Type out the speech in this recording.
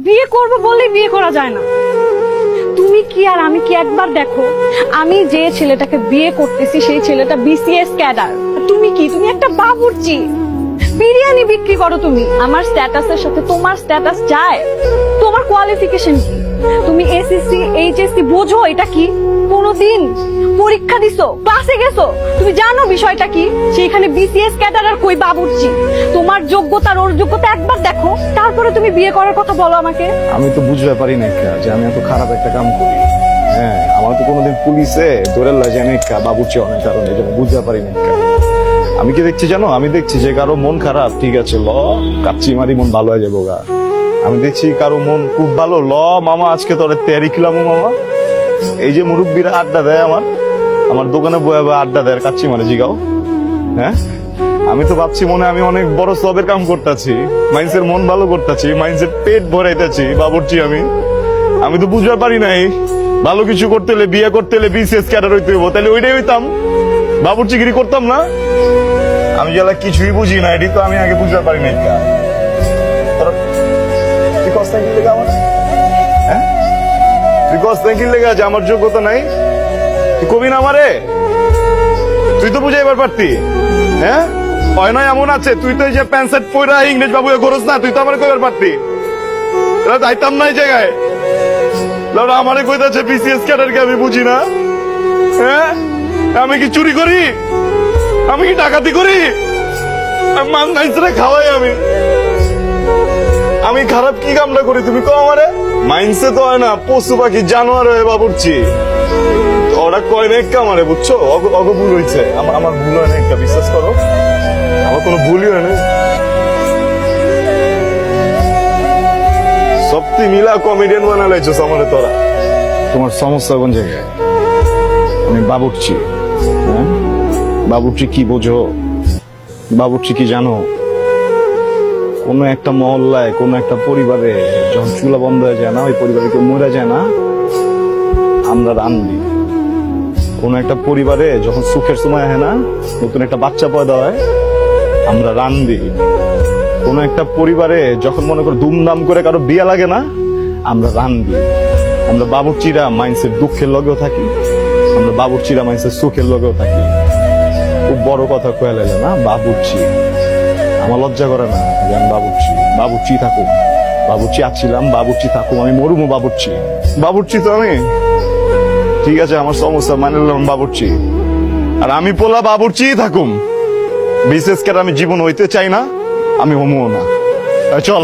বিয়ে করবো বললেই বিয়ে করা যায় না। তুমি কি আর আমি কি একবার দেখো, আমি যে ছেলেটাকে বিয়ে করতেছি সেই ছেলেটা বিসিএস ক্যাডার। তুমি কি, তুমি একটা বাবুর্চি, বিরিয়ানি বিক্রি করো তুমি। আমার স্ট্যাটাসের সাথে তোমার স্ট্যাটাস যায়? তোমার কোয়ালিফিকেশন কি? তুমি এসএসসি এইচএসসি বোঝো এটা কি? কোনদিন পরীক্ষা দিছো, ক্লাসে গেছো? তুমি জানো বিষয়টা কি? সেইখানে বিসিএস ক্যাডার আর কই বাবুর্চি। তোমার যোগ্যতা আর ওর যোগ্যতা একবার দেখো, তারপরে তুমি বিয়ে করার কথা বলো আমাকে। আমি তো বুঝতে পারি না যে আমি এত খারাপ একটা কাম করি। হ্যাঁ, আমার তো কোনোদিন পুলিশে ধরে লয় যে আমি বাবুর্চি অনেক কারণে, এই জন্য বুঝতে পারি না। আমি কি দেখছি জানো? আমি দেখছি যে কারো মন খারাপ, ঠিক আছে ল কাচ্চি মারি মন ভালো হয়ে যাবো গা। আমি দেখছি কারো মন খুব ভালো, ল মামা আজকে তোর তেয়ারি খিলামো মামা। এই যে মুরব্বীরা আড্ডা দেয় আমার দোকানে বয়ে বয়ে আড্ডা দেয়, কাচ্চি মারে জিগাও। হ্যাঁ, আমি তো ভাবছি মনে আমি অনেক বড় সবের কাম করতেছি, মাইন্সের মন ভালো করতেছি, মাইন্সের পেট ভরাইতেছি, বাবুর্চি আমি তো বুঝতে পারি নাই ভালো কিছু করতে হলে, বিয়ে করতে হলে বিসিএস ক্যাডার হইতে হইব, তাহলে ওইটাই হইতাম, বাবুর্চিগিরি করতাম না। আমি যারা কিছুই বুঝি না, এটি তো আমি আগে বুঝতে পারি নাই। তুই কষ্ট কি লেগে আমার? হ্যাঁ, তুই কষ্ট কি লেগে আছে? আমার যোগ্যতা নাই, তুই কবি না আমারে? তুই তো বুঝাইবার পারতি। হ্যাঁ, হয় নয় এমন আছে, তুই তো এই যে প্যান্ট শার্ট পরা ইংরেজ বাবু করস না, তুই তো আমার কইবার পারতি। এরা যাইতাম না এই জায়গায়। আমারে কইতাছে বিসিএস ক্যাডারকে আমি বুঝি না। হ্যাঁ, আমি কি চুরি করি? আমি কি ডাকাতি করি? খাওয়াই আমি খারাপ কি কামটা করি তুমি কো আমারে? মাইন্সে তো হয় না, পশু পাখি জানোয়ার হয়ে বাবুর্চি। ওরা কয় না একটা আমারে, বুঝছো? অগ ভুল হয়েছে, আমার ভুল হয় না, একটা বিশ্বাস করো, আমার কোনো ভুলই হয় না। সত্যি মিলা কমেডিয়ান বানালাইছো আমারে তোরা। তোমার সমস্যা কোন জায়গায়? আমি বাবুর্চি। হ্যাঁ, বাবুর্চি কি বোঝো? বাবুর্চি কি জানো? কোন একটা মহল্লায়, কোন একটা পরিবারে যখন চুলা বন্ধ হয়ে যায় না, ওই পরিবারে কেউ মরে যায় না, আমরা রান্ধি। কোন একটা পরিবারে যখন সুখের সময় হয় না, নতুন একটা বাচ্চা পয়দা হয়, আমরা রান্ধি। কোন একটা পরিবারে যখন মনে করো ধুমধাম করে কারো বিয়া লাগে না, আমরা রান্ধি। আমরা বাবুর্চিরা মাইন্সের দুঃখের লগেও থাকি, আমরা বাবুর্চিরা মাইন্সের সুখের লগেও থাকি। খুব বড় কথা কয়ে লাগে না, বাবুর্চি। আমার লজ্জা করে না যে আমি বাবুর্চি। বাবুর্চি থাকুক, বাবুর্চি আছিলাম, বাবুর্চি থাকুক, আমি মরুমো বাবুর্চি। বাবুর্চি তো আমি, ঠিক আছে, আমার সমস্যা মানে নিলাম বাবুর্চি। আর আমি পোলা বাবুর্চি থাকুম, বিশেষ করে আমি জীবন হইতে চাই না, আমি হমুও না। চল।